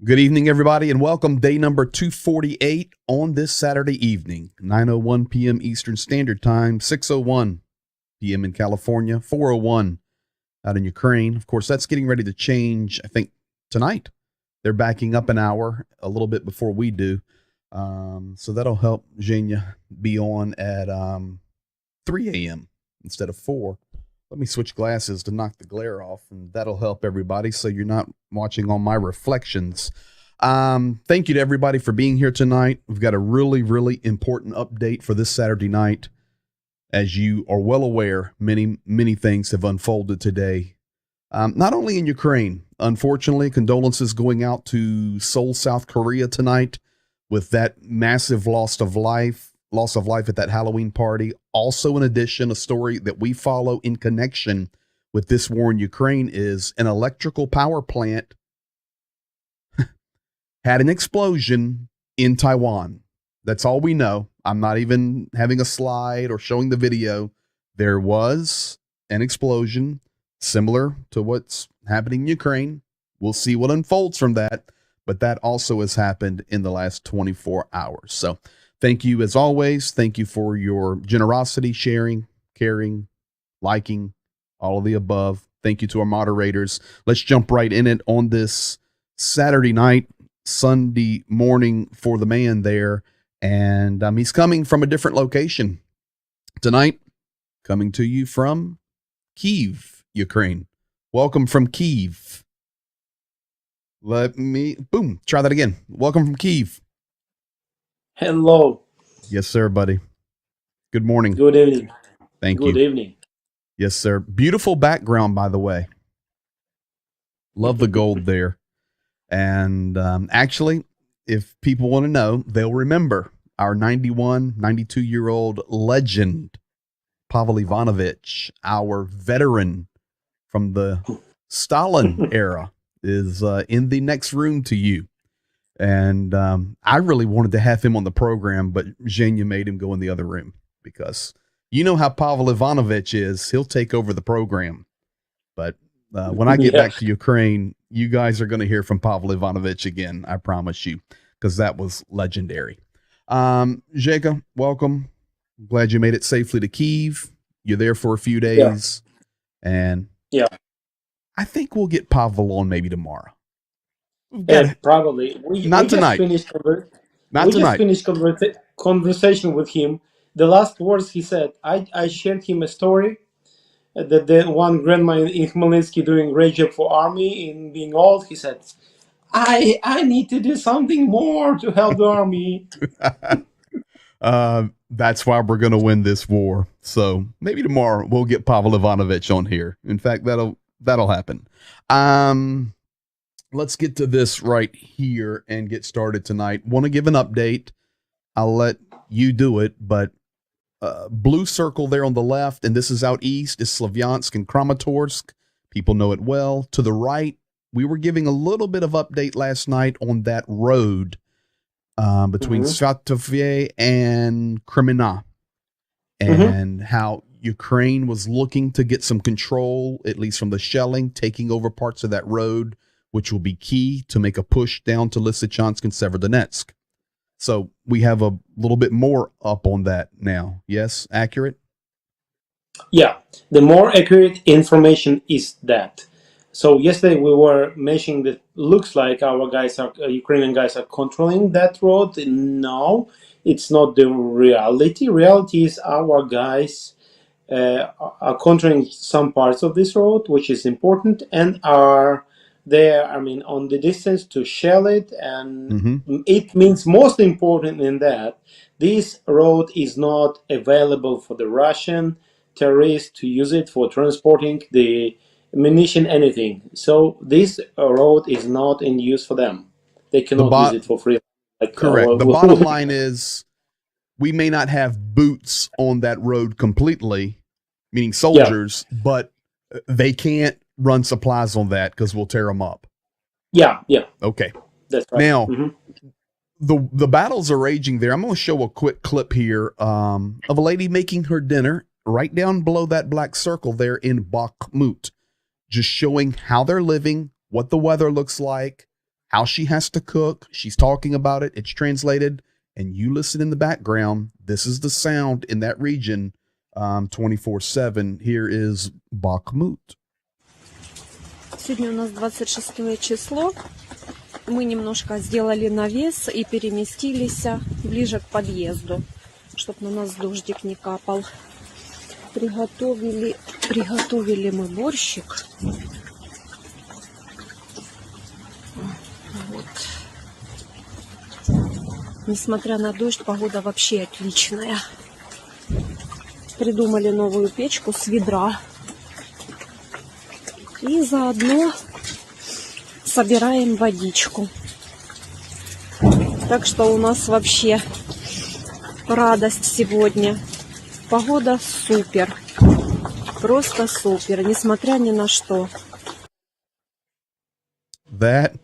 Good evening, everybody, and welcome day number 248 on this Saturday evening, 9:01 p.m. Eastern Standard Time, 6:01 p.m. in California, 4:01 out in Ukraine. Of course, that's getting ready to change, I think, tonight. They're backing up an hour, a little bit before we do. So that'll help Zhenya be on at 3 a.m. instead of 4. Let me switch glasses to knock the glare off, and that'll help everybody so you're not watching on my reflections. Thank you to everybody for being here tonight. We've got a really, really important update for this Saturday night. As you are well aware, many, many things have unfolded today. Not only in Ukraine, unfortunately, condolences going out to Seoul, South Korea tonight with that massive loss of life at that Halloween party. Also, in addition, a story that we follow in connection with this war in Ukraine is an electrical power plant had an explosion in Taiwan. That's all we know. I'm not even having a slide or showing the video. There was an explosion similar to what's happening in Ukraine. We'll see what unfolds from that, but that also has happened in the last 24 hours. So thank you as always. Thank you for your generosity, sharing, caring, liking, all of the above. Thank you to our moderators. Let's jump right in it on this Saturday night, Sunday morning for the man there. And he's coming from a different location tonight, coming to you from Kyiv, Ukraine. Welcome from Kyiv. Try that again. Welcome from Kyiv. Hello. Yes, sir, buddy. Good morning. Good evening. Thank you. Good evening. Yes, sir. Beautiful background, by the way. Love the gold there. And actually, if people want to know, they'll remember our 92-year-old legend, Pavel Ivanovich, our veteran from the Stalin era, is in the next room to you. And I really wanted to have him on the program, but Zhenya made him go in the other room because you know how Pavel Ivanovich is. He'll take over the program. But when I get back to Ukraine, you guys are going to hear from Pavel Ivanovich again. I promise you, because that was legendary. Zhenya, welcome. Glad you made it safely to Kyiv. You're there for a few days. Yeah. And I think we'll get Pavel on maybe tomorrow. Probably. Not tonight. Just finished conversation with him. The last words he said, I shared him a story that the one grandma in Khmelnytsky doing great job for army in being old. He said, I need to do something more to help the army. That's why we're going to win this war. So maybe tomorrow we'll get Pavel Ivanovich on here. In fact, that'll happen. Let's get to this right here and get started tonight. Want to give an update. I'll let you do it, but blue circle there on the left, and this is out east, is Slavyansk and Kramatorsk. People know it well. To the right, we were giving a little bit of update last night on that road between Svatovye and Kremina, and how Ukraine was looking to get some control, at least from the shelling, taking over parts of that road, which will be key to make a push down to Lysychansk and Severodonetsk. So we have a little bit more up on that now. Yes, accurate? Yeah, the more accurate information is that. So yesterday we were mentioning that looks like our guys are Ukrainian guys are controlling that road. No, it's not the reality. Reality is our guys are controlling some parts of this road, which is important, and are there, on the distance to shell it. And it means most important in that this road is not available for the Russian terrorists to use it for transporting the munition, anything. So this road is not in use for them. They cannot use it for free. Correct. The bottom line is we may not have boots on that road completely, meaning soldiers, but they can't run supplies on that because we'll tear them up. Yeah. Okay. That's right. Now, the battles are raging there. I'm going to show a quick clip here of a lady making her dinner right down below that black circle there in Bakhmut, just showing how they're living, what the weather looks like, how she has to cook. She's talking about it. It's translated, and you listen in the background. This is the sound in that region 24/7. Here is Bakhmut. Сегодня у нас 26 число. Мы немножко сделали навес и переместились ближе к подъезду, чтобы на нас дождик не капал. Приготовили мы борщик. Вот. Несмотря на дождь, погода вообще отличная. Придумали новую печку с ведра. И заодно собираем водичку. Так что у нас вообще радость сегодня. Погода супер. Просто супер, несмотря ни на что. That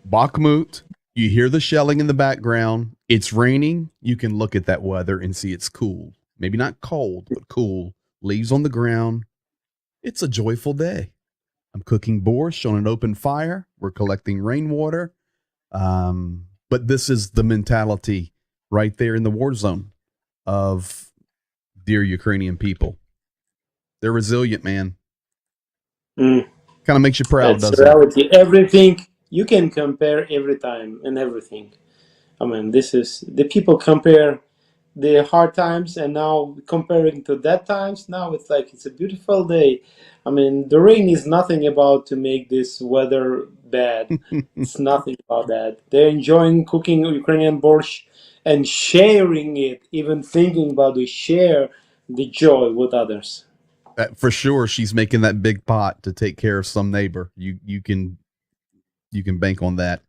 Bakhmut, you hear the shelling in the background. It's raining. You can look at that weather and see it's cool. Maybe not cold, but cool. Leaves on the ground. It's a joyful day. I'm cooking borscht on an open fire. We're collecting rainwater. But this is the mentality right there in the war zone of dear Ukrainian people. They're resilient, man. Kind of makes you proud, That's doesn't reality. It? Everything you can compare every time and everything. I mean, this is the people compare the hard times and now comparing to that times. Now it's like it's a beautiful day. I mean, the rain is nothing about to make this weather bad. It's nothing about that. They're enjoying cooking Ukrainian borscht and sharing it, even thinking about to share the joy with others. For sure, she's making that big pot to take care of some neighbor. You can bank on that.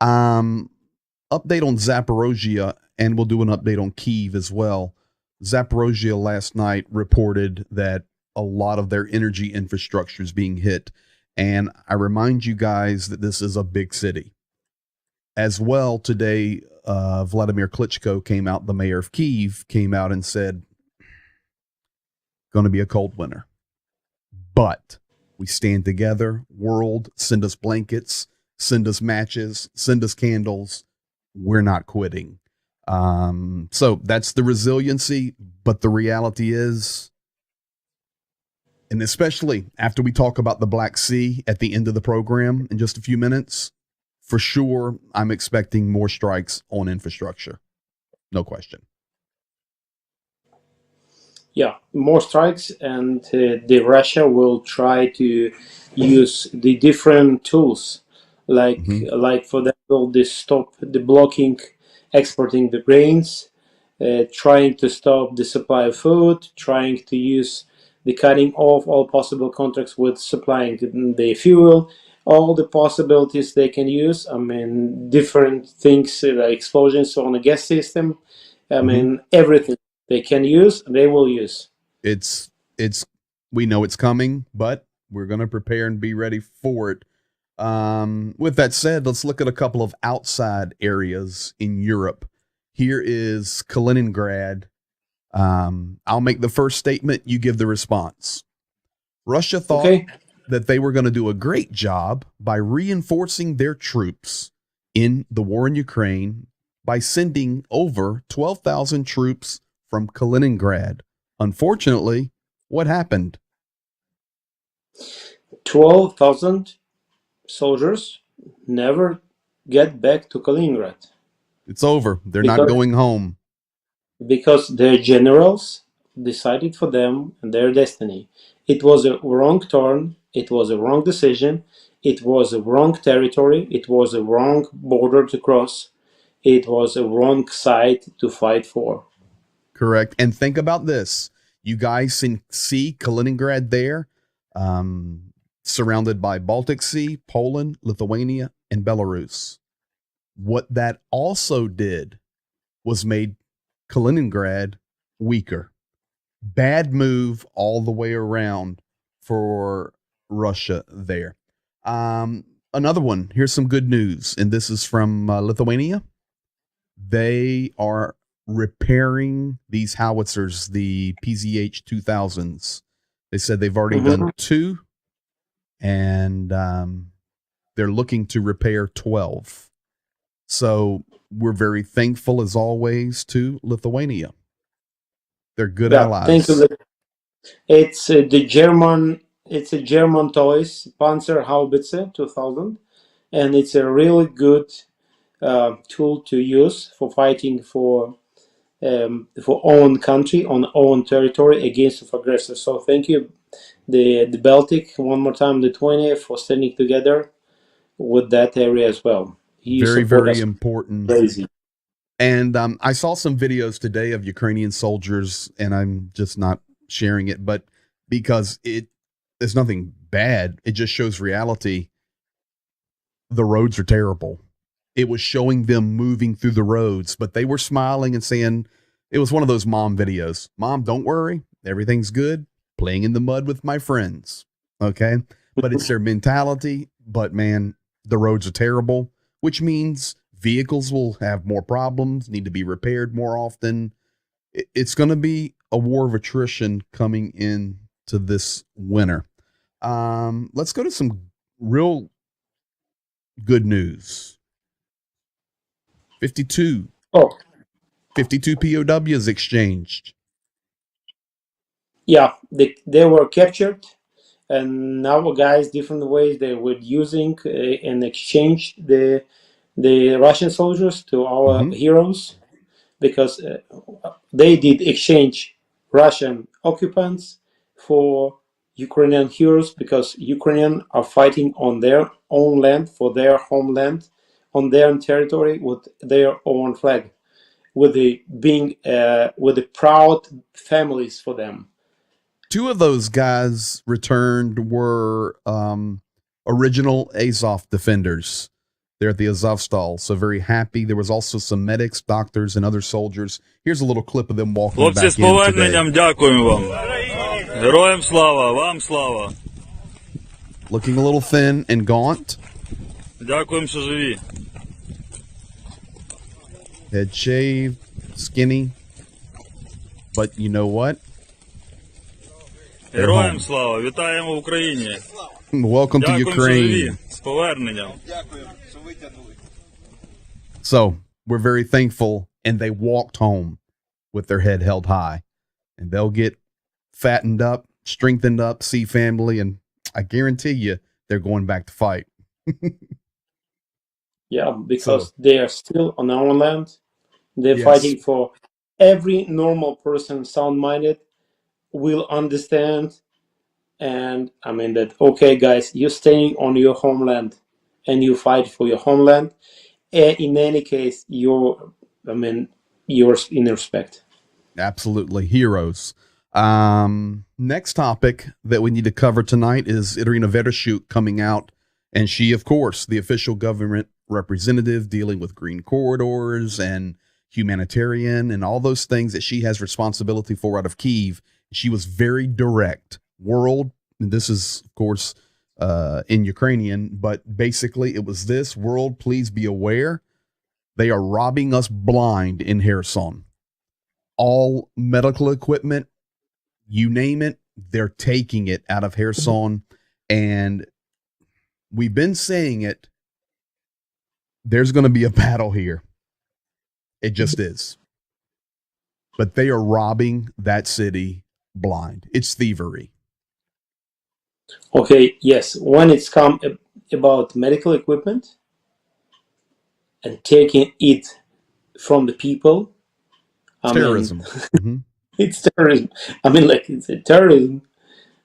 Update on Zaporozhye, and we'll do an update on Kyiv as well. Zaporozhye last night reported that a lot of their energy infrastructure is being hit. And I remind you guys that this is a big city. As well, today, Vladimir Klitschko came out, the mayor of Kyiv, came out and said, going to be a cold winter. But we stand together. World, send us blankets, send us matches, send us candles. We're not quitting. So that's the resiliency. But the reality is, and especially after we talk about the Black Sea at the end of the program in just a few minutes, for sure, I'm expecting more strikes on infrastructure. No question. Yeah, more strikes, and the Russia will try to use the different tools, like for example, they stop the blocking exporting the grains, trying to stop the supply of food, trying to use the cutting off all possible contracts with supplying the fuel, all the possibilities they can use. I mean, different things like explosions on the gas system. I mean, everything they can use, they will use. It's we know it's coming, but we're going to prepare and be ready for it. With that said, let's look at a couple of outside areas in Europe. Here is Kaliningrad. I'll make the first statement. You give the response. Russia thought that they were going to do a great job by reinforcing their troops in the war in Ukraine by sending over 12,000 troops from Kaliningrad. Unfortunately, what happened? 12,000 soldiers never get back to Kaliningrad. It's over. They're not going home. Because their generals decided for them and their destiny. It was a wrong turn. It was a wrong decision. It was a wrong territory. It was a wrong border to cross. It was a wrong side to fight for. Correct. And think about this. You guys can see Kaliningrad there, surrounded by Baltic Sea, Poland, Lithuania, and Belarus. What that also did was made Kaliningrad weaker. Bad move all the way around for Russia there. Another one. Here's some good news, and this is from Lithuania. They are repairing these howitzers, the PZH 2000s. They said they've already done two, and They're looking to repair 12. So we're very thankful, as always, to Lithuania. They're good allies. Thank you. It's the German. It's a German toys Panzer Haubitze 2000, and it's a really good tool to use for fighting for own country on own territory against aggressors. So thank you, the Baltic, one more time, the 20th, for standing together with that area as well. Very, very important. Crazy. And I saw some videos today of Ukrainian soldiers, and I'm just not sharing it, but because there's nothing bad, it just shows reality. The roads are terrible. It was showing them moving through the roads, but they were smiling and saying, it was one of those mom videos. Mom, don't worry. Everything's good. Playing in the mud with my friends. Okay. But it's their mentality. But man, the roads are terrible, which means vehicles will have more problems, need to be repaired more often. It's going to be a war of attrition coming into this winter. Let's go to some real good news. 52 POWs exchanged. Yeah, they were captured, and now guys, different ways they were using and exchanged the Russian soldiers to our heroes, because they did exchange Russian occupants for Ukrainian heroes, because Ukrainians are fighting on their own land, for their homeland, on their own territory, with their own flag, with the proud families for them. Two of those guys returned were original Azov defenders. They're at the Azovstal, so very happy. There was also some medics, doctors, and other soldiers. Here's a little clip of them walking back in today. Хлопці, з поверненням дякуємо вам. Героям слава, вам слава. Looking a little thin and gaunt. Дякуємо, що живі. Head shaved, skinny. But you know what? Героям слава, вітаємо в Україні. Welcome to Дякуємо, що Ukraine. живі. З поверненням. So we're very thankful, and they walked home with their head held high, and they'll get fattened up, strengthened up, see family, and I guarantee you they're going back to fight. Yeah, because they are still on our land. They're Yes. fighting for every normal person, sound-minded, will understand. And I mean that, okay, guys, you're staying on your homeland and you fight for your homeland. In any case, you're in respect. Absolutely. Heroes. Next topic that we need to cover tonight is Irina Vereshchuk coming out. And she, of course, the official government representative dealing with green corridors and humanitarian and all those things that she has responsibility for out of Kyiv. She was very direct. World, and this is, of course, in Ukrainian, but basically it was this: world, please be aware. They are robbing us blind in Kherson. All medical equipment, you name it, they're taking it out of Kherson. And we've been saying it. There's going to be a battle here. It just is. But they are robbing that city blind. It's thievery. Okay, yes. When it's come about medical equipment and taking it from the people, Terrorism. It's terrorism. I mean, like, it's a terrorism.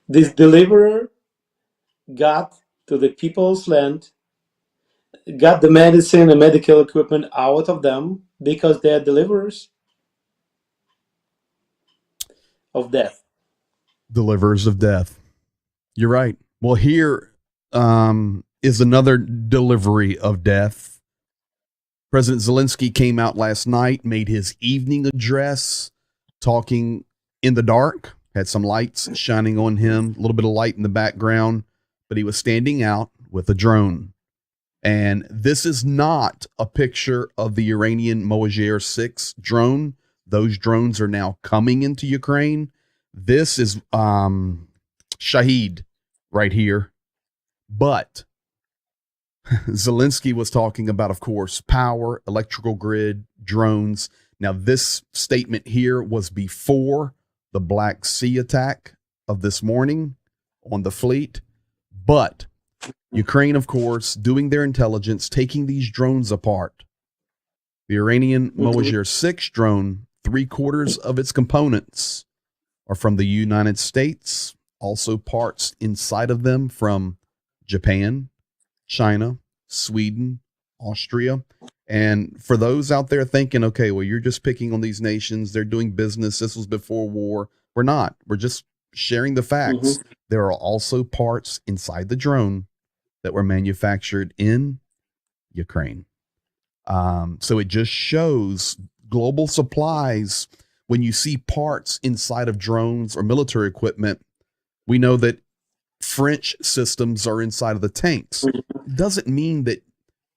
This deliverer got to the people's land, got the medicine and medical equipment out of them because they are deliverers of death. Deliverers of death. You're right. Well, here is another delivery of death. President Zelensky came out last night, made his evening address, talking in the dark, had some lights shining on him, a little bit of light in the background, but he was standing out with a drone. And this is not a picture of the Iranian Moajer 6 drone. Those drones are now coming into Ukraine. This is Shahid right here. But Zelensky was talking about, of course, power, electrical grid, drones. Now, this statement here was before the Black Sea attack of this morning on the fleet. But Ukraine, of course, doing their intelligence, taking these drones apart. The Iranian Mojir 6 drone, 3/4 of its components are from the United States, also parts inside of them from Japan, China, Sweden, Austria. And for those out there thinking, okay, well, you're just picking on these nations, they're doing business, this was before war. We're not. We're just sharing the facts. There are also parts inside the drone that were manufactured in Ukraine. So it just shows global supplies. When you see parts inside of drones or military equipment, we know that French systems are inside of the tanks. Doesn't mean that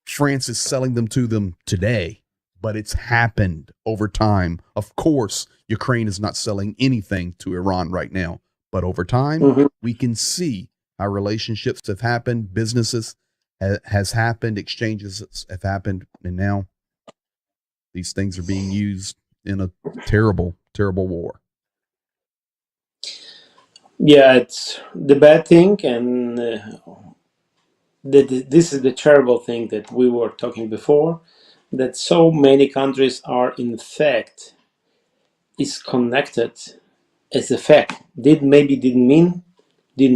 France is selling them to them today, but it's happened over time. Of course, Ukraine is not selling anything to Iran right now, but over time, we can see how relationships have happened, businesses has happened, exchanges have happened, and now these things are being used in a terrible, terrible war. Yeah, it's the bad thing, and this is the terrible thing that we were talking before, that so many countries are in fact is connected as a fact. Didn't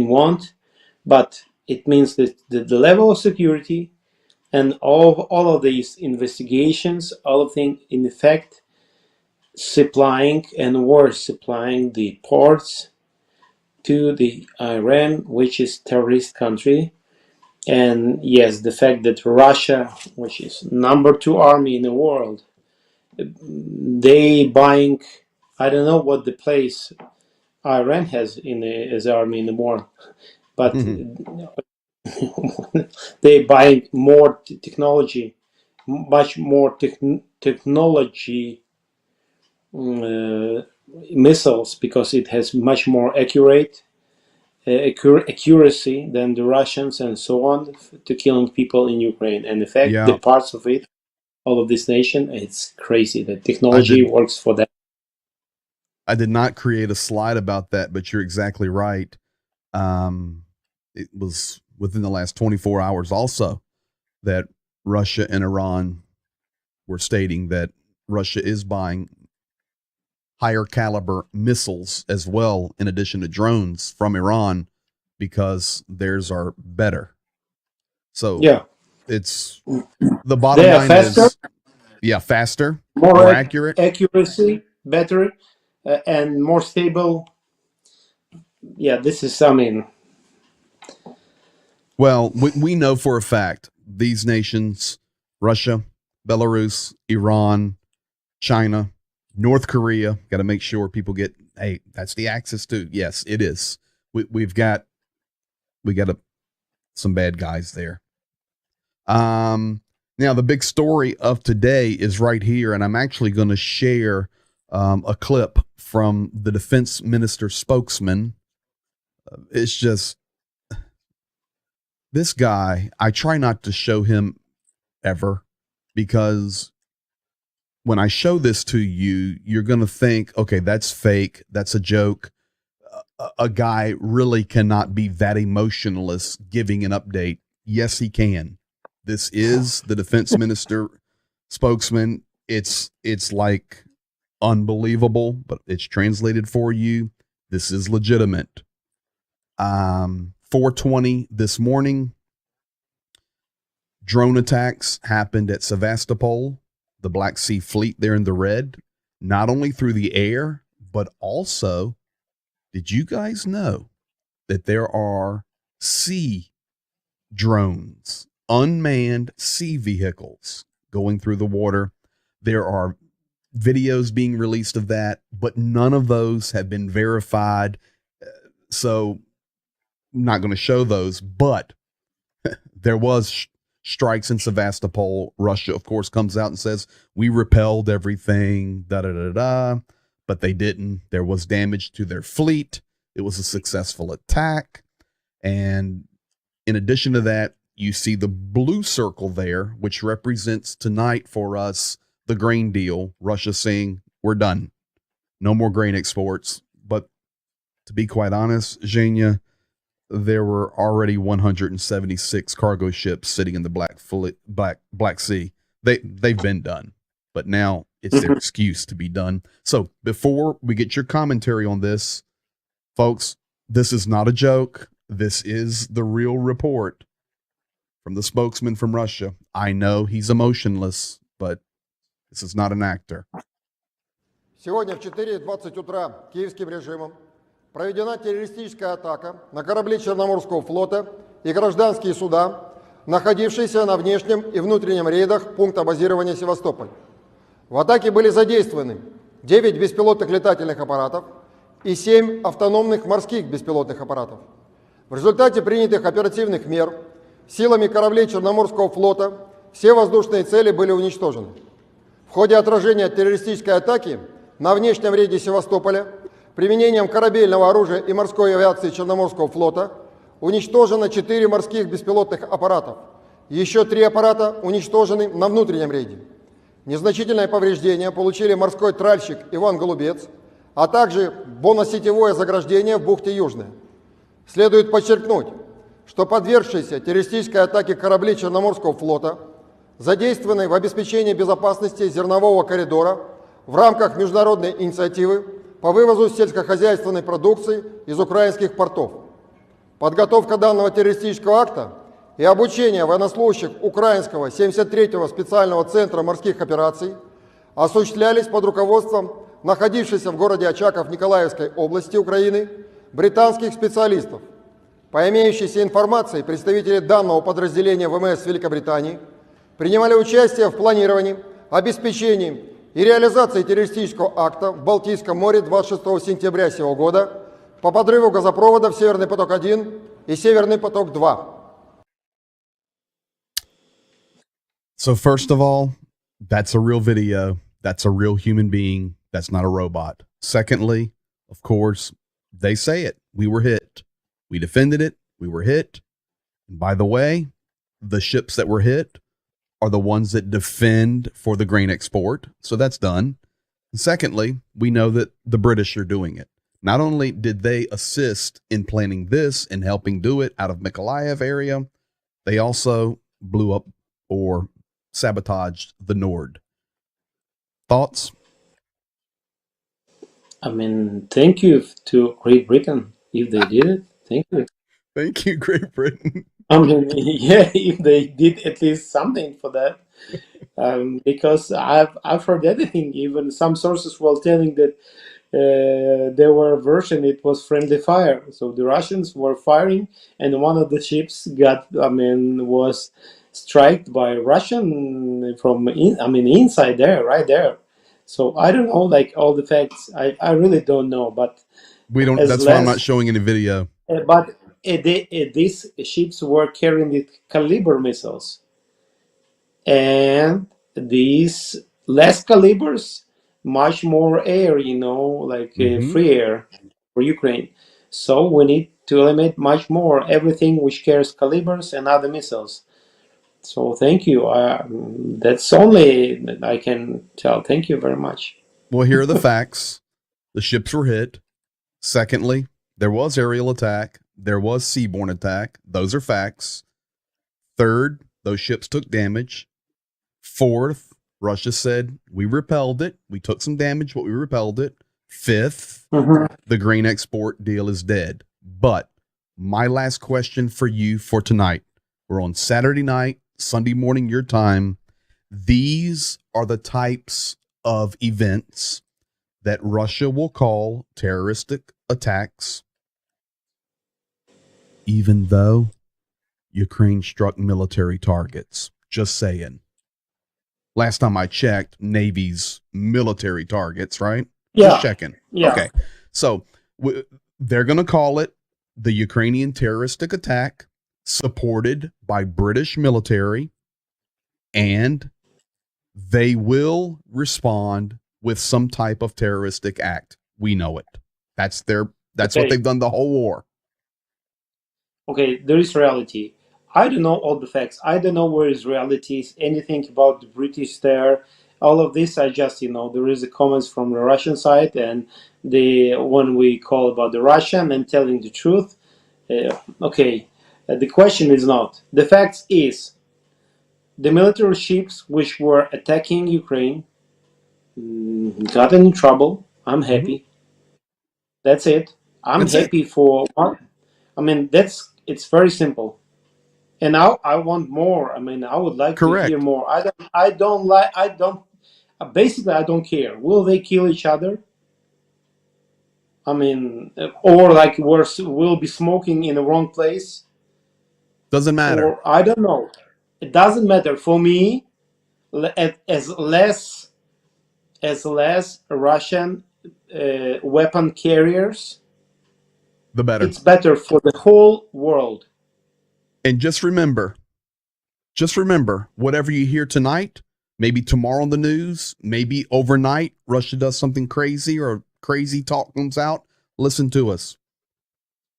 want, but it means that the level of security and all of these investigations, all of things in effect supplying and were supplying the ports to the Iran, which is terrorist country. And yes, the fact that Russia, which is #2 army in the world, they buying, I don't know what the place Iran has in as army in the world, but they buying more technology, much more technology missiles, because it has much more accuracy than the Russians and so on, to killing people in Ukraine. And in fact, the parts of it, all of this nation, it's crazy that technology works for them. I did not create a slide about that, but you're exactly right. It was within the last 24 hours also that Russia and Iran were stating that Russia is buying higher caliber missiles as well, in addition to drones, from Iran, because theirs are better. So yeah, it's the bottom line faster, is faster, more accurate, accuracy, better, and more stable. Yeah, this is, I mean, well, we know for a fact these nations, Russia, Belarus, Iran, China, North Korea, got to make sure people get, hey, that's the axis too. Yes, it is. We got some bad guys there. Now the big story of today is right here, and I'm actually going to share a clip from the defense minister spokesman. It's just, this guy, I try not to show him ever, because when I show this to you, you're going to think, okay, that's fake. That's a joke. A guy really cannot be that emotionless giving an update. Yes, he can. This is the defense minister spokesman. It's like unbelievable, but it's translated for you. This is legitimate. 4:20 this morning, drone attacks happened at Sevastopol, the Black Sea Fleet there in the red, not only through the air, but also, did you guys know that there are sea drones, unmanned sea vehicles going through the water? There are videos being released of that, but none of those have been verified. So I'm not going to show those, but there was strikes in Sevastopol. Russia, of course, comes out and says, we repelled everything, but they didn't. There was damage to their fleet. It was a successful attack. And in addition to that, you see the blue circle there, which represents tonight for us the grain deal. Russia saying we're done. No more grain exports. But to be quite honest, Zhenya, there were already 176 cargo ships sitting in the Black Sea. They've been done, but now it's their excuse to be done. So before we get your commentary on this, folks, this is not a joke. This is the real report from the spokesman from Russia. I know he's emotionless, but this is not an actor. Сегодня в 4:20 утра киевским режимом проведена террористическая атака на корабли Черноморского флота и гражданские суда, находившиеся на внешнем и внутреннем рейдах пункта базирования Севастополь. В атаке были задействованы 9 беспилотных летательных аппаратов и 7 автономных морских беспилотных аппаратов. В результате принятых оперативных мер силами кораблей Черноморского флота все воздушные цели были уничтожены. В ходе отражения террористической атаки на внешнем рейде Севастополя применением корабельного оружия и морской авиации Черноморского флота уничтожено 4 морских беспилотных аппаратов. Еще 3 аппарата уничтожены на внутреннем рейде. Незначительное повреждение получили морской тральщик Иван Голубец, а также боносетевое заграждение в бухте Южная. Следует подчеркнуть, что подвергшиеся террористической атаке корабли Черноморского флота задействованы в обеспечении безопасности зернового коридора в рамках международной инициативы по вывозу сельскохозяйственной продукции из украинских портов. Подготовка данного террористического акта и обучение военнослужащих украинского 73-го специального центра морских операций осуществлялись под руководством находившихся в городе Очаков Николаевской области Украины британских специалистов. По имеющейся информации, представители данного подразделения ВМС Великобритании принимали участие в планировании, обеспечении и реализации террористического акта в Балтийском море 26 сентября сего года по подрыву газопроводов «Северный поток-1» и «Северный поток-2». So first of all, that's a real video. That's a real human being. That's not a robot. Secondly, of course, they say it. We were hit. We defended it. We were hit. And by the way, the ships that were hit are the ones that defend for the grain export. So that's done. And secondly, we know that the British are doing it. Not only did they assist in planning this and helping do it out of Mykolaiv area, they also blew up or sabotaged the Nord. Thoughts? I mean, thank you to Great Britain if they did it. Thank you. Thank you, Great Britain. I mean, yeah, if they did at least something for that, because I've heard anything. Even some sources were telling that there were a version it was friendly fire. So the Russians were firing, and one of the ships was struck by Russian from inside there, right there. So I don't know, like all the facts. I really don't know, but we don't. That's why I'm not showing any video. But these ships were carrying the Caliber missiles, and these less calibers, much more air, free air for Ukraine. So we need to eliminate much more everything which carries calibers and other missiles. So thank you. That's only that I can tell. Thank you very much. Well, here are the facts. The ships were hit. Secondly, there was aerial attack. There was seaborne attack. Those are facts. Third, those ships took damage. Fourth, Russia said we repelled it. We took some damage, but we repelled it. Fifth, the grain export deal is dead. But my last question for you for tonight. We're on Saturday night, Sunday morning, your time. These are the types of events that Russia will call terroristic attacks, even though Ukraine struck military targets. Just saying. Last time I checked, Navy's military targets, right? Yeah. Just checking. Yeah. Okay. So they're going to call it the Ukrainian terroristic attack, supported by British military, and they will respond with some type of terroristic act. We know it. That's what they've done the whole war. Okay, there is reality. I don't know all the facts. I don't know where is reality, is anything about the British there. All of this, I just, there is a comments from the Russian side, and the one we call about the Russian and telling the truth. Okay, the question is not. The facts is the military ships which were attacking Ukraine got in trouble. I'm happy. That's it. I'm That's it. happy for. I mean, it's very simple. And now I want more. I mean, I would like to Correct. hear more. Basically, I don't care. Will they kill each other? I mean, or like we'll be smoking in the wrong place? Doesn't matter. Or I don't know. It doesn't matter for me. As less Russian weapon carriers, The better. it's better for the whole world. And just remember, whatever you hear tonight, maybe tomorrow on the news, maybe overnight, Russia does something crazy or crazy talk comes out. Listen to us.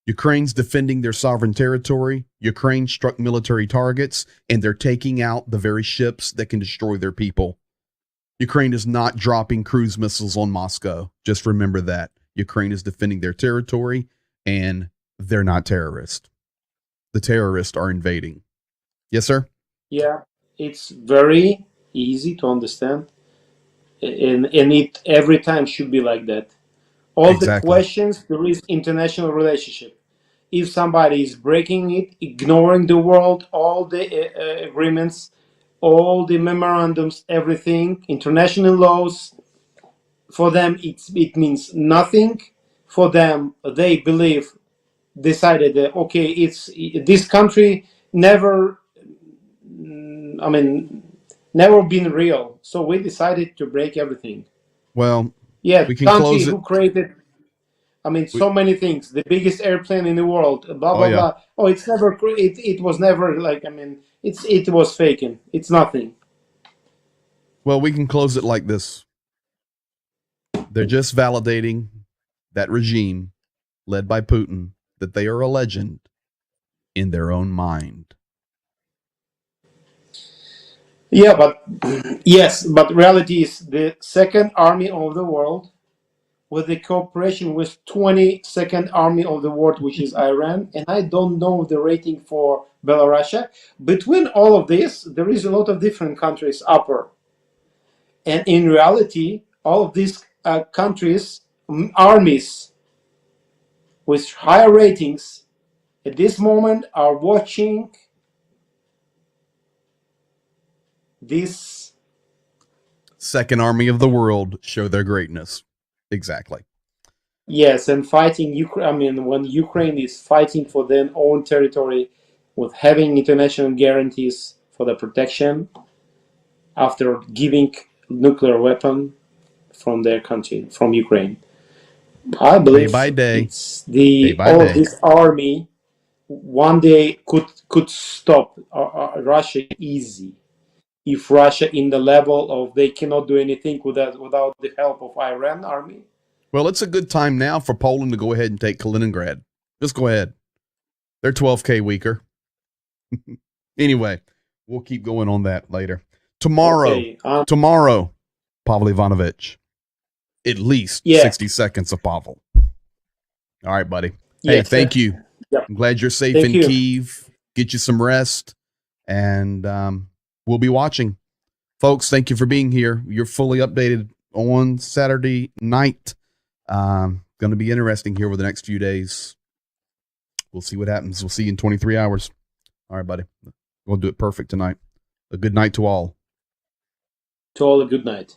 Ukraine's defending their sovereign territory. Ukraine struck military targets, and they're taking out the very ships that can destroy their people. Ukraine is not dropping cruise missiles on Moscow. Just remember that. Ukraine is defending their territory, and they're not terrorists. The terrorists are invading. Yes, sir? Yeah, it's very easy to understand, and it every time should be like that. All the Exactly. questions, there is international relationship. If somebody is breaking it, ignoring the world, all the agreements, all the memorandums, everything, international laws, for them it means nothing. For them, they decided that okay, it's this country never never been real. So we decided to break everything. Well, Yeah, we the can country close it. who created, so many things. The biggest airplane in the world, blah Oh, blah yeah. blah. Oh, it's never. It was never like. It was faking. It's nothing. Well, we can close it like this. They're just validating that regime led by Putin, that they are a legend in their own mind. Yeah, but yes, but reality is the second army of the world, with the cooperation with 22nd army of the world, which is Iran, and I don't know the rating for Belarus. Between all of this, there is a lot of different countries upper, and in reality, all of these countries, armies with higher ratings at this moment are watching this. Second army of the world show their greatness. Exactly. Yes, and fighting Ukraine. When Ukraine is fighting for their own territory, with having international guarantees for the protection, after giving nuclear weapon from their country, from Ukraine, I believe by day. it's the Day by all day. of this army one day could stop Russia easy. If Russia in the level of they cannot do anything without the help of Iran army. Well, it's a good time now for Poland to go ahead and take Kaliningrad. Just go ahead. They're 12K weaker. Anyway, we'll keep going on that later. Tomorrow, Okay, Pavel Ivanovich. At least Yeah. 60 seconds of Pavel. All right, buddy. Hey, yes, thank you. Yep. I'm glad you're safe Thank in you. Kyiv. Get you some rest. And we'll be watching. Folks, thank you for being here. You're fully updated on Saturday night. Going to be interesting here over the next few days. We'll see what happens. We'll see you in 23 hours. All right, buddy. We'll do it perfect tonight. A good night to all. To all a good night.